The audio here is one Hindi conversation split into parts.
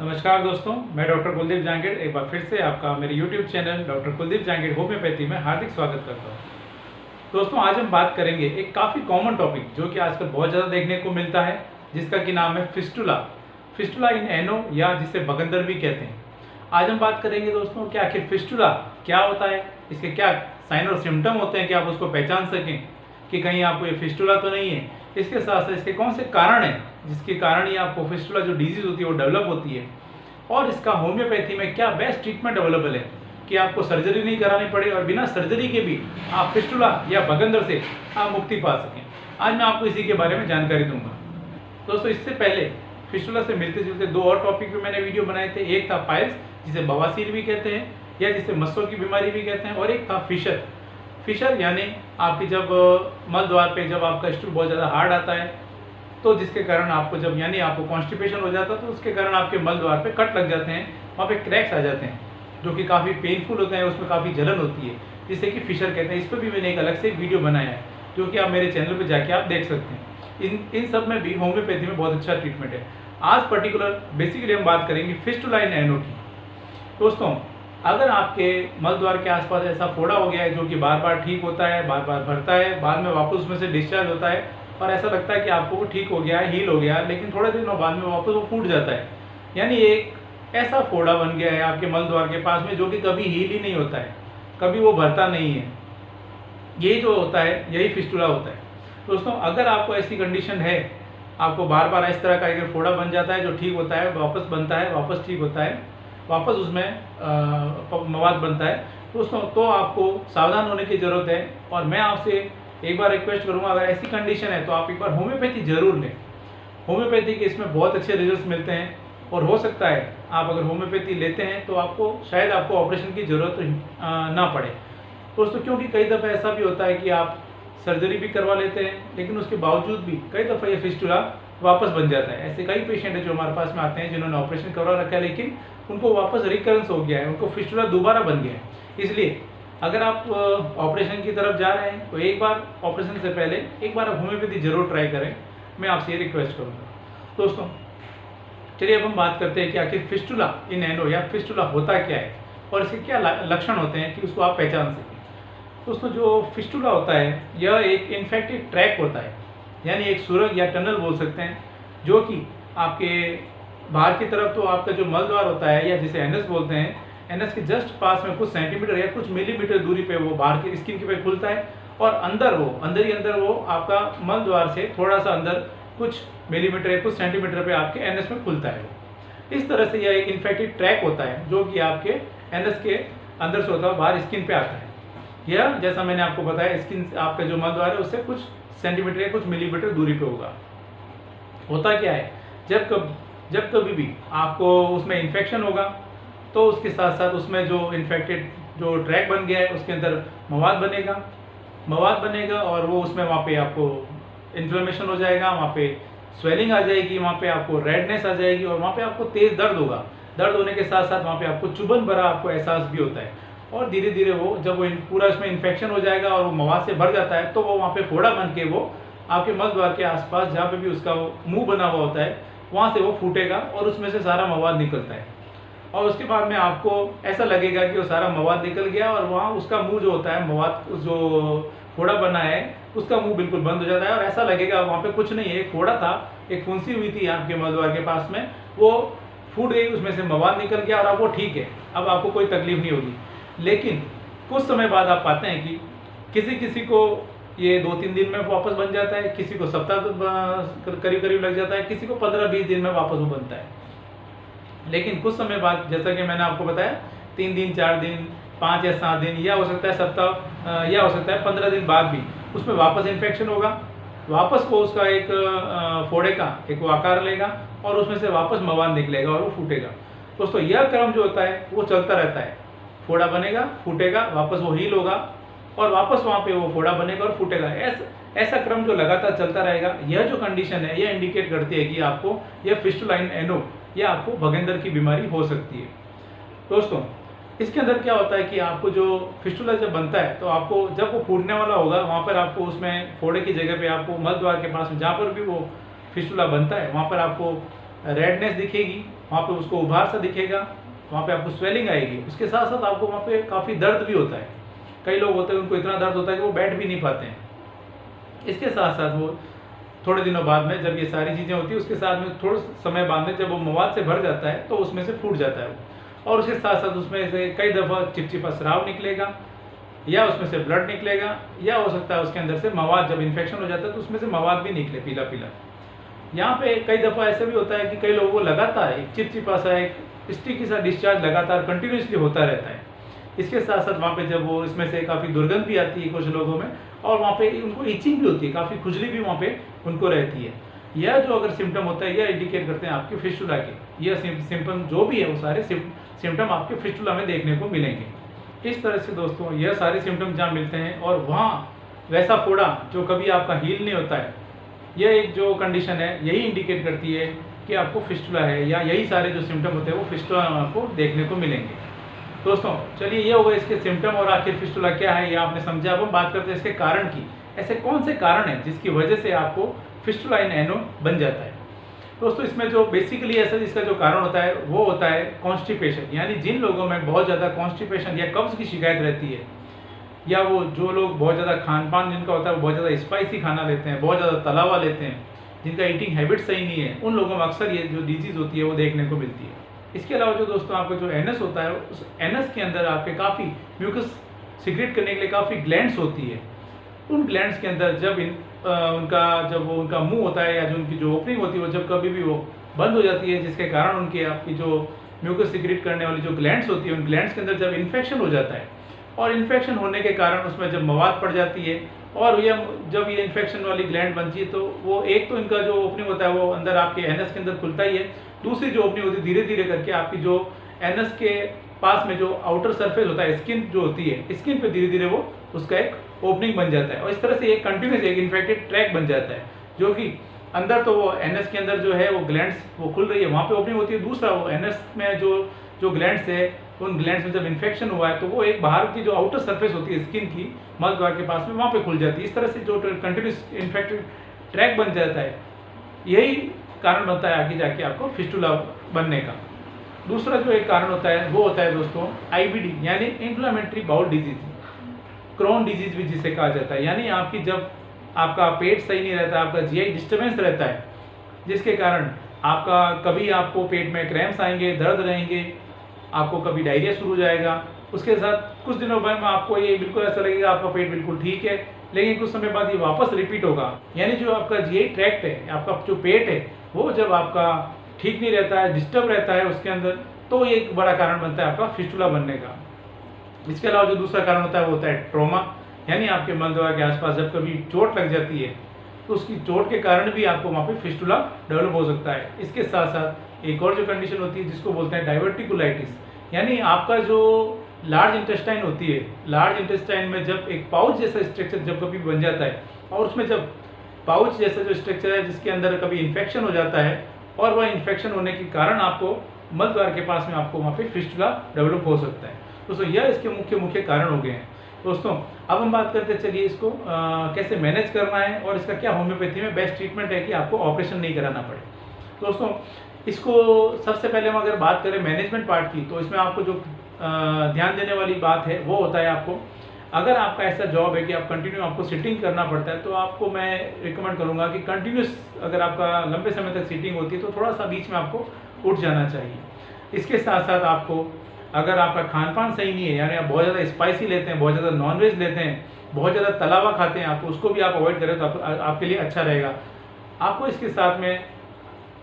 नमस्कार दोस्तों, मैं डॉक्टर कुलदीप जांगीड़ एक बार फिर से आपका मेरे YouTube channel doctor Kuldeep Jangid homeopathy में हार्दिक स्वागत करता हूं। दोस्तों, आज हम बात करेंगे एक काफ़ी कॉमन टॉपिक जो कि आजकल बहुत ज़्यादा देखने को मिलता है, जिसका कि नाम है फिस्टुला। फिस्टुला इन एनो या जिसे बगंदर भी कहते हैं। आज हम बात करेंगे दोस्तों कि आखिर फिस्टुला क्या होता है, इसके क्या साइन और सिम्टम होते हैं कि आप उसको पहचान सकें कि कहीं आपको ये फिस्टुला तो नहीं है। इसके साथ साथ इसके कौन से कारण हैं जिसके कारण ही आपको फिस्टुला जो डिजीज़ होती है वो डेवलप होती है, और इसका होम्योपैथी में क्या बेस्ट ट्रीटमेंट अवेलेबल है कि आपको सर्जरी नहीं करानी पड़े और बिना सर्जरी के भी आप फिस्टुला या बगंदर से आप मुक्ति पा सकें। आज मैं आपको इसी के बारे में जानकारी दूंगा। दोस्तों, इससे पहले फिस्टुला से मिलते जुलते दो और टॉपिक पे मैंने वीडियो बनाए थे। एक था पाइल्स, जिसे बवासीर भी कहते हैं या जिसे मस्सों की बीमारी भी कहते हैं, और एक था फिशर। फिशर यानी आपकी जब मल द्वार पे जब आपका स्टूल बहुत ज़्यादा हार्ड आता है, तो जिसके कारण आपको जब यानी आपको कॉन्स्टिपेशन हो जाता है, तो उसके कारण आपके मल द्वार पे कट लग जाते हैं, वहाँ पे क्रैक्स आ जाते हैं जो कि काफ़ी पेनफुल होते हैं, उसमें काफ़ी जलन होती है, जिसे कि फिशर कहते हैं। इस पर भी मैंने एक अलग से वीडियो बनाया है जो कि आप मेरे चैनल पर जाके आप देख सकते हैं। इन सब में भी होम्योपैथी में बहुत अच्छा ट्रीटमेंट है। आज पर्टिकुलर बेसिकली हम बात करेंगे फिस्टुला इन एनो की। दोस्तों, अगर आपके मल द्वार के आसपास ऐसा फोड़ा हो गया है जो कि बार बार ठीक होता है, बार बार भरता है, बाद में वापस उसमें से डिस्चार्ज होता है और ऐसा लगता है कि आपको वो ठीक हो गया है, हील हो गया है, लेकिन थोड़े दिनों बाद में वापस वो फूट जाता है, यानी एक ऐसा फोड़ा बन गया है आपके मल द्वार के पास में जो कि कभी हील ही नहीं होता है, कभी वो भरता नहीं है, यही जो होता है यही फिस्टुला होता है। दोस्तों, अगर आपको ऐसी कंडीशन है, आपको बार बार इस तरह का एक फोड़ा बन जाता है जो ठीक होता है, वापस बनता है, वापस ठीक होता है, वापस उसमें मवाद बनता है, दोस्तों, तो आपको सावधान होने की ज़रूरत है। और मैं आपसे एक बार रिक्वेस्ट करूंगा, अगर ऐसी कंडीशन है तो आप एक बार होम्योपैथी जरूर लें। होम्योपैथी के इसमें बहुत अच्छे रिजल्ट्स मिलते हैं, और हो सकता है आप अगर होम्योपैथी लेते हैं तो आपको शायद आपको ऑपरेशन की ज़रूरत ना पड़े दोस्तों, क्योंकि कई दफ़ा ऐसा भी होता है कि आप सर्जरी भी करवा लेते हैं, लेकिन उसके बावजूद भी कई दफ़ा ये फिस्टुला वापस बन जाता है। ऐसे कई पेशेंट हैं जो हमारे पास में आते हैं जिन्होंने ऑपरेशन करवा रखा है, लेकिन उनको वापस रिकरेंस हो गया है, उनको फिस्टुला दोबारा बन गया है। इसलिए अगर आप ऑपरेशन की तरफ जा रहे हैं तो एक बार ऑपरेशन से पहले एक बार आप होम्योपैथी जरूर ट्राई करें, मैं आपसे ये रिक्वेस्ट करूँगा। दोस्तों, चलिए अब हम बात करते हैं कि आखिर फिस्टुला इन एनो या फिस्टुला होता क्या है और इसके क्या लक्षण होते हैं कि उसको आप पहचान सकें। दोस्तों, जो फिस्टुला होता है यह एक इन्फेक्टेड ट्रैक होता है, यानी एक सुरंग या टनल बोल सकते हैं, जो कि आपके बाहर की तरफ तो आपका जो मल द्वार होता है या जिसे एनस बोलते हैं, एनस के जस्ट पास में कुछ सेंटीमीटर या कुछ मिलीमीटर दूरी पे वो बाहर की स्किन के पे खुलता है, और अंदर ही अंदर वो आपका मल द्वार से थोड़ा सा अंदर कुछ मिलीमीटर या कुछ सेंटीमीटर पे आपके एनस में खुलता है। इस तरह से यह एक इन्फेक्टेड ट्रैक होता है जो कि आपके एनस के अंदर से होता है, बाहर स्किन पे आता है। यह जैसा मैंने आपको बताया, स्किन आपका जो मल द्वार है उससे कुछ सेंटीमीटर या कुछ मिलीमीटर दूरी पे होगा। होता क्या है, जब कभी भी आपको उसमें इन्फेक्शन होगा तो उसके साथ साथ उसमें जो इन्फेक्टेड जो ट्रैक बन गया है उसके अंदर मवाद बनेगा और वो उसमें वहाँ पे आपको इन्फ्लेमेशन हो जाएगा, वहाँ पे स्वेलिंग आ जाएगी, वहाँ पे आपको रेडनेस आ जाएगी, और वहाँ पे आपको तेज़ दर्द होगा। दर्द होने के साथ साथ वहाँ पे आपको चुभन भरा आपको एहसास भी होता है, और धीरे धीरे वो जब वो पूरा उसमें इन्फेक्शन हो जाएगा और वो मवाद से भर जाता है, तो वो वहाँ पे फोड़ा बन के वो आपके मल द्वार के आसपास जहाँ पे भी उसका मुंह बना हुआ होता है वहाँ से वो फूटेगा और उसमें से सारा मवाद निकलता है, और उसके बाद में आपको ऐसा लगेगा कि वो सारा मवाद निकल गया और वहाँ उसका मुंह जो होता है, मवाद जो फोड़ा बना है उसका मुंह बिल्कुल बंद हो जाता है, और ऐसा लगेगा वहाँ पे कुछ नहीं है, एक फोड़ा था, एक फुंसी हुई थी आपके मल द्वार के पास में, वो फूट गई, उसमें से मवाद निकल गया और अब वो ठीक है, अब आपको कोई तकलीफ नहीं होगी। लेकिन कुछ समय बाद आप पाते हैं कि किसी को ये 2-3 दिन में वापस बन जाता है, किसी को सप्ताह करीब करीब लग जाता है, किसी को 15-20 दिन में वापस वो बनता है। लेकिन कुछ समय बाद, जैसा कि मैंने आपको बताया, 3 दिन, 4 दिन, 5 या 7 दिन, या हो सकता है सप्ताह, या हो सकता है 15 दिन बाद भी उसमें वापस इन्फेक्शन होगा, वापस वो उसका एक फोड़े का एक वो आकार लेगा और उसमें से वापस मवाद निकलेगा और वो फूटेगा। दोस्तों, यह क्रम जो होता है वो चलता रहता है, फोड़ा बनेगा, फूटेगा, वापस वो हील होगा और वापस वहाँ पे वो फोड़ा बनेगा और फूटेगा। ऐसा क्रम जो लगातार चलता रहेगा, यह जो कंडीशन है यह इंडिकेट करती है कि आपको यह फिस्टुला इन एनो या आपको बगेंदर की बीमारी हो सकती है। दोस्तों, इसके अंदर क्या होता है कि आपको जो फिस्टुला जब बनता है तो आपको जब वो फूटने वाला होगा वहाँ पर आपको उसमें फोड़े की जगह पे आपको मल द्वार के पास जहाँ पर भी वो फिस्टुला बनता है वहाँ पर आपको रेडनेस दिखेगी, वहाँ पे उसको उभार सा दिखेगा, वहाँ पे आपको स्वेलिंग आएगी। उसके साथ साथ आपको वहाँ पे काफ़ी दर्द भी होता है। कई लोग होते हैं उनको इतना दर्द होता है कि वो बैठ भी नहीं पाते हैं। इसके साथ साथ वो थोड़े दिनों बाद में जब ये सारी चीज़ें होती है, उसके साथ में थोड़े समय बाद में जब वो मवाद से भर जाता है तो उसमें से फूट जाता है वो, और उसके साथ साथ उसमें से कई दफ़ा चिपचिपा स्राव निकलेगा, या उसमें से ब्लड निकलेगा, या हो सकता है उसके अंदर से मवाद, जब इन्फेक्शन हो जाता है तो उसमें से मवाद भी निकले पीला पीला। यहाँ पे कई दफ़ा ऐसे भी होता है कि कई लोगों को लगातार एक चिपचिपा सा एक स्टिकी सा डिस्चार्ज लगातार कंटिन्यूसली होता रहता है। इसके साथ साथ वहाँ पे जब वो इसमें से काफ़ी दुर्गंध भी आती है कुछ लोगों में, और वहाँ पे उनको इचिंग भी होती है, काफ़ी खुजली भी वहाँ पे उनको रहती है। यह जो अगर सिम्टम होता है यह इंडिकेट करते हैं आपके फिस्टुला के। यह सिम्टम जो भी है वो सारे सिम्टम आपके फिस्टुला में देखने को मिलेंगे। इस तरह से दोस्तों यह सारे सिम्टम जहाँ मिलते हैं, और वहाँ वैसा फोड़ा जो कभी आपका हील नहीं होता है, यह एक जो कंडीशन है यही इंडिकेट करती है कि आपको फिस्टुला है, या यही सारे जो सिम्टम होते हैं वो फिस्टुला में आपको देखने को मिलेंगे। दोस्तों चलिए ये होगा इसके सिम्टम, और आखिर फिस्टुला क्या है ये आपने समझा। अब हम बात करते हैं इसके कारण की। ऐसे कौन से कारण हैं जिसकी वजह से आपको फिस्टुला इन एनो बन जाता है। दोस्तों इसमें जो बेसिकली ऐसा इसका जो कारण होता है वो होता है कॉन्स्टिपेशन, यानी जिन लोगों में बहुत ज़्यादा कॉन्स्टिपेशन या कब्ज की शिकायत रहती है, या वो जो लोग बहुत ज़्यादा खान पान जिनका होता है वो बहुत ज़्यादा स्पाइसी खाना लेते हैं, बहुत ज़्यादा तला हुआ लेते हैं, जिनका ईटिंग हैबिट सही नहीं है, उन लोगों में अक्सर ये जो डिजीज़ होती है वो देखने को मिलती है। इसके अलावा जो दोस्तों आपका जो एनस होता है, उस एनस के अंदर आपके काफ़ी म्यूकस सिक्रेट करने के लिए काफ़ी ग्लैंड्स होती है। उन ग्लैंड्स के अंदर जब उनका मुंह होता है, या जो उनकी जो ओपनिंग होती है वो जब कभी भी वो बंद हो जाती है, जिसके कारण उनकी आपकी जो म्यूकस सिक्रेट करने वाली जो ग्लैंड्स होती है, उन ग्लैंड्स के अंदर जब इन्फेक्शन हो जाता है, और इन्फेक्शन होने के कारण उसमें जब मवाद पड़ जाती है, और जब ये इन्फेक्शन वाली ग्लैंड बनती है, तो वो एक तो इनका जो ओपनिंग होता है वो अंदर आपके एनस के अंदर खुलता ही है। दूसरी जो ओपनिंग होती है धीरे धीरे करके आपकी जो एनस के पास में जो आउटर सरफेस होता है, स्किन जो होती है, स्किन पे धीरे धीरे वो उसका एक ओपनिंग बन जाता है, और इस तरह से एक कंटिन्यूस एक इन्फेक्टेड ट्रैक बन जाता है, जो कि अंदर तो वो एनस के अंदर जो है वो ग्लैंड्स वो खुल रही है, वहाँ पे ओपनिंग होती है। दूसरा वो एनस में जो ग्लैंड्स है, उन ग्लैंड्स में जब इन्फेक्शन हुआ है तो वो एक बाहर की जो आउटर सरफेस होती है स्किन की, मल द्वार के पास में, वहाँ पे खुल जाती है। इस तरह से जो कंटिन्यूस इन्फेक्टेड ट्रैक बन जाता है, यही कारण बनता है आगे जाके आपको फिस्टुला बनने का। दूसरा जो एक कारण होता है वो होता है दोस्तों IBD, यानी inflammatory bowel disease, Crohn disease भी जिसे कहा जाता है। यानी आपकी जब आपका पेट सही नहीं रहता, आपका GI डिस्टर्बेंस रहता है, जिसके कारण आपका कभी आपको पेट में क्रैम्प्स आएंगे, दर्द रहेंगे, आपको कभी डायरिया शुरू हो जाएगा। उसके साथ कुछ दिनों बाद में आपको ये बिल्कुल ऐसा लगेगा आपका पेट बिल्कुल ठीक है, लेकिन कुछ समय बाद ये वापस रिपीट होगा। यानी जो आपका GI ट्रैक्ट है, आपका जो पेट है, वो जब आपका ठीक नहीं रहता है, डिस्टर्ब रहता है उसके अंदर, तो ये एक बड़ा कारण बनता है आपका फिस्टुला बनने का। इसके अलावा जो दूसरा कारण होता है वो होता है ट्रॉमा, यानी आपके मलद्वार के आसपास जब कभी चोट लग जाती है तो उसकी चोट के कारण भी आपको वहाँ पे फिस्टुला डेवलप हो सकता है। इसके साथ साथ एक और जो कंडीशन होती है जिसको बोलते हैं डाइवर्टिकुलाइटिस, यानी आपका जो लार्ज इंटेस्टाइन होती है, लार्ज इंटेस्टाइन में जब एक पाउच जैसा स्ट्रक्चर जब कभी बन जाता है, और उसमें जब पाउच जैसा जो स्ट्रक्चर है जिसके अंदर कभी इन्फेक्शन हो जाता है, और वह इन्फेक्शन होने के कारण आपको मल द्वार के पास में आपको वहाँ पे फिस्टुला डेवलप हो सकता है। दोस्तों यह इसके मुख्य कारण हो गए हैं। दोस्तों अब हम बात करते हैं, चलिए इसको कैसे मैनेज करना है, और इसका क्या होम्योपैथी में बेस्ट ट्रीटमेंट है कि आपको ऑपरेशन नहीं कराना पड़े। दोस्तों इसको सबसे पहले हम अगर बात करें मैनेजमेंट पार्ट की, तो इसमें आपको जो ध्यान देने वाली बात है वो होता है, आपको अगर आपका ऐसा जॉब है कि आप कंटिन्यू आपको सिटिंग करना पड़ता है, तो आपको मैं रिकमेंड करूंगा कि कंटिन्यूस अगर आपका लंबे समय तक सिटिंग होती है तो थोड़ा सा बीच में आपको उठ जाना चाहिए। इसके साथ साथ आपको अगर आपका खान पान सही नहीं है, यानी आप बहुत ज़्यादा स्पाइसी लेते हैं, बहुत ज़्यादा नॉनवेज लेते हैं, बहुत ज़्यादा तला हुआ खाते हैं, आपको उसको भी आप अवॉइड करें तो आपके लिए अच्छा रहेगा। आपको इसके साथ में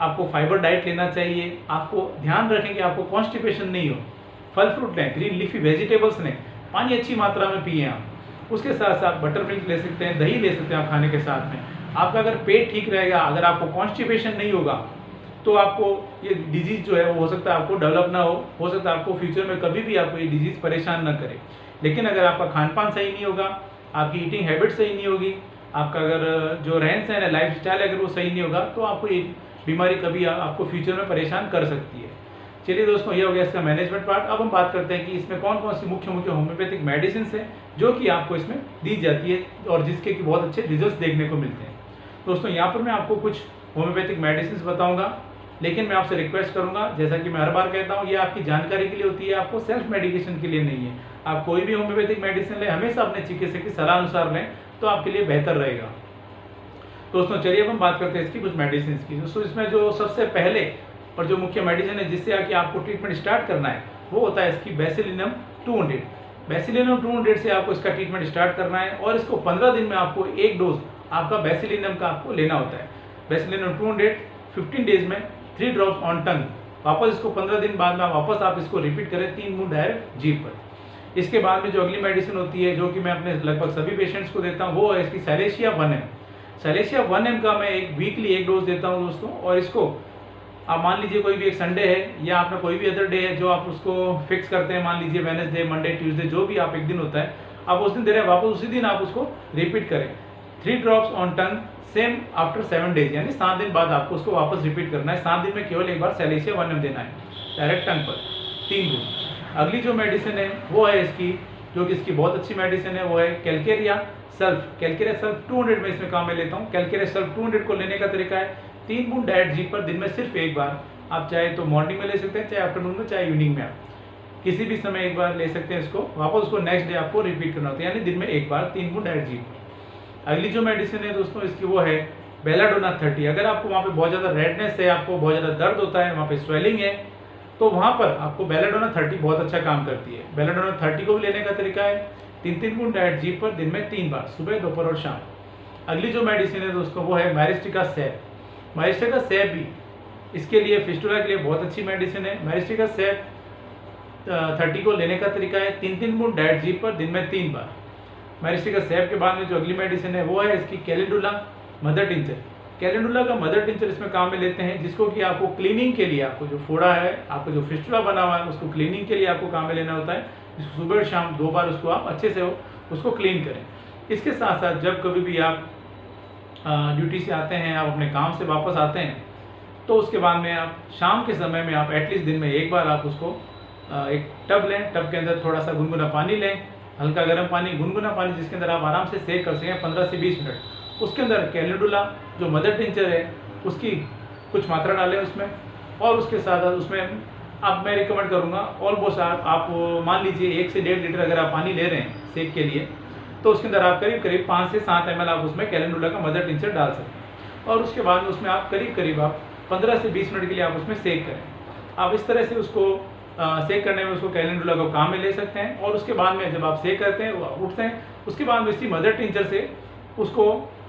आपको फाइबर डाइट लेना चाहिए। आपको ध्यान रखें कि आपको कॉन्स्टिपेशन नहीं हो, फल फ्रूट लें, ग्रीन लीफी वेजिटेबल्स लें, पानी अच्छी मात्रा में पिए आप। उसके साथ साथ बटर मिल्क ले सकते हैं, दही ले सकते हैं आप खाने के साथ में। आपका अगर पेट ठीक रहेगा, अगर आपको कॉन्स्टिपेशन नहीं होगा, तो आपको ये डिजीज़ जो है वो हो सकता है आपको डेवलप ना हो सकता है आपको फ्यूचर में कभी भी आपको ये डिजीज़ परेशान ना करे। लेकिन अगर आपका खान पान सही नहीं होगा, आपकी ईटिंग हैबिट सही नहीं होगी, आपका अगर जो रहन सहन है, लाइफ स्टाइल अगर वो सही नहीं होगा, तो आपको ये बीमारी कभी आपको फ्यूचर में परेशान कर सकती है। चलिए दोस्तों ये हो गया इसका मैनेजमेंट पार्ट। अब हम बात करते हैं कि इसमें कौन कौन सी मुख्य होम्योपैथिक मेडिसिन है जो कि आपको इसमें दी जाती है और जिसके कि बहुत अच्छे रिजल्ट देखने को मिलते हैं। दोस्तों यहाँ पर मैं आपको कुछ होम्योपैथिक मेडिसिन बताऊँगा लेकिन मैं आपसे रिक्वेस्ट करूंगा, जैसा कि मैं हर बार कहता हूं, ये आपकी जानकारी के लिए होती है, आपको सेल्फ मेडिकेशन के लिए नहीं है। आप कोई भी होम्योपैथिक मेडिसिन लें, हमेशा अपने चिकित्सक की सलाह अनुसार लें, तो आपके लिए बेहतर रहेगा। दोस्तों चलिए अब हम बात करते हैं इसकी कुछ मेडिसिन की। दोस्तों इसमें जो सबसे पहले और जो मुख्य मेडिसिन है जिससे आके आपको ट्रीटमेंट स्टार्ट करना है, वो होता है इसकी बेसिलिनम 200। बेसिलिनम 200 से आपको इसका ट्रीटमेंट स्टार्ट करना है और इसको 15 दिन में आपको एक डोज आपका बेसिलिनम का आपको लेना होता है। बेसिलिनम 200 15 डेज में 3 ड्रॉप्स ऑन टंग। वापस इसको 15 दिन बाद में वापस आप इसको रिपीट करें 3 बूंद डायरेक्ट जीभ पर। इसके बाद में जो अगली मेडिसिन होती है, जो कि मैं अपने लगभग सभी पेशेंट्स को देता हूँ, वो है इसकी सैलेशिया 1M। सैलेशिया 1M का मैं वीकली एक डोज देता हूँ दोस्तों। और इसको आप मान लीजिए कोई भी एक संडे है या आपका कोई भी अदर डे है जो आप उसको फिक्स करते हैं, मान लीजिए वेडनेसडे, मंडे, ट्यूसडे, जो भी आप एक दिन होता है आप उस दिन दे रहे हैं, वापस उसी दिन आप उसको रिपीट करें। 3 drops on tongue same after 7 days, यानी 7 दिन बाद आपको उसको वापस रिपीट करना है। 7 दिन में केवल एक बार सैलेशिया 1M देना है डायरेक्ट टंग पर 3 बूंद। अगली जो मेडिसिन है वो है इसकी, जो कि इसकी बहुत अच्छी मेडिसिन है, वो है कैलकेरिया सल्फ। कैलकेरिया सल्फ 200 में इसमें काम में लेता हूँ। कैलकेरिया सल्फ 200 को लेने का तरीका है 3 बूंद डायरेक्ट जीभ पर दिन में सिर्फ एक बार। आप चाहे तो मॉर्निंग में ले सकते हैं, चाहे आफ्टरनून में, चाहे इवनिंग में, आप किसी भी समय एक बार ले सकते हैं इसको। वापस उसको नेक्स्ट डे आपको रिपीट करना होता है, यानी दिन में एक बार 3 बूंद डायरेक्ट जीभ पर। अगली जो मेडिसिन है दोस्तों इसकी वो है बेलाडोना 30। अगर आपको वहाँ पे बहुत ज़्यादा रेडनेस है, आपको बहुत ज़्यादा दर्द होता है, वहाँ पे स्वेलिंग है, तो वहाँ पर आपको बेलाडोना 30 बहुत अच्छा काम करती है। बेलाडोना 30 को भी लेने का तरीका है 3-3 बूंद डायरेक्ट जीभ पर दिन में 3 बार, सुबह, दोपहर और शाम। अगली जो मेडिसिन है दोस्तों वो है मैरिस्टिका सैप। मैरिस्टिका सैप भी इसके लिए, फिस्टुला के लिए बहुत अच्छी मेडिसिन है। मैरिस्टिका सैप 30 को लेने का तरीका है 3-3 बूंद डायरेक्ट जीभ पर दिन में 3 बार। मैरिस्टिका सैप के बाद में जो अगली मेडिसिन है वो है इसकी कैलेंडुला मदर टिंचर। कैलेंडुला का मदर टिंचर इसमें काम में लेते हैं, जिसको कि आपको क्लीनिंग के लिए, आपको जो फोड़ा है, आपको जो फिस्टुला बना हुआ है, उसको क्लीनिंग के लिए आपको काम में लेना होता है। सुबह और शाम 2 बार उसको आप अच्छे से उसको क्लीन करें। इसके साथ साथ जब कभी भी आप ड्यूटी से आते हैं, आप अपने काम से वापस आते हैं, तो उसके बाद में आप शाम के समय में आप एटलीस्ट दिन में एक बार आप उसको एक टब लें। टब के अंदर थोड़ा सा गुनगुना पानी लें, हल्का गर्म पानी, गुनगुना पानी, जिसके अंदर आप आराम से सेक कर सकें 15 से 20 मिनट। उसके अंदर कैलेंडुला जो मदर टिंचर है उसकी कुछ मात्रा डालें उसमें, और उसके साथ उसमें आप, मैं रिकमेंड करूँगा ऑलमोस्ट आप मान लीजिए 1 से 1.5 लीटर अगर आप पानी ले रहे हैं सेक के लिए, तो उसके अंदर आप करीब 5 से 7 ml आप उसमें कैलेंडुला का मदर टिंचर डाल सकते हैं। और उसके बाद उसमें आप करीब आप 15 से 20 मिनट के लिए आप उसमें सेक करें। आप इस तरह से उसको सेक करने में उसको कैलेंडुला को काम में ले सकते हैं। और उसके बाद में जब आप सेक करते हैं, उठते हैं, उसके बाद में इसी मदर टिंचर से उसको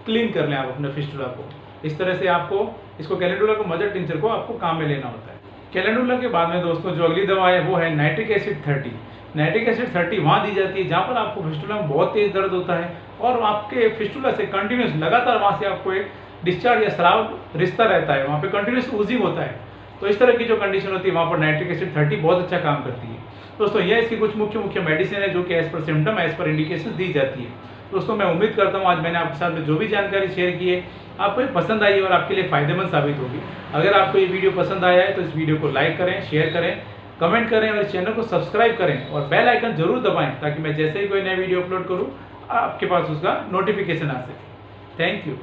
क्लीन कर लें आप अपने फिस्टुला को। इस तरह से आपको इसको कैलेंडुला को मदर टिंचर को आपको काम में लेना होता है। कैलेंडुला के बाद में दोस्तों जो अगली दवा है वो है नाइट्रिक एसिड 30। नाइट्रिक एसिड 30 वहाँ दी जाती है जहाँ पर आपको फिस्टुला में बहुत तेज दर्द होता है और आपके फिस्टुला से कंटिन्यूस लगातार वहाँ से आपको एक डिस्चार्ज या स्राव रिश्ता रहता है, वहाँ पे कंटिन्यूस ऊजिंग होता है। तो इस तरह की जो कंडीशन होती है वहाँ पर नाइट्रिक एसिड 30 बहुत अच्छा काम करती है। दोस्तों यह इसकी कुछ मुख्य मेडिसिन है जो कि as per symptom, as per indication दी जाती है। दोस्तों मैं उम्मीद करता हूँ आज मैंने आपके साथ में जो भी जानकारी शेयर की है आपको पसंद आई और आपके लिए फायदेमंद साबित होगी। अगर आपको ये वीडियो पसंद आया है तो इस वीडियो को लाइक करें, शेयर करें, कमेंट करें और इस चैनल को सब्सक्राइब करें और बेल आइकन जरूर दबाएं ताकि मैं जैसे ही कोई नया वीडियो अपलोड करूँ आपके पास उसका नोटिफिकेशन आ सके। Thank you.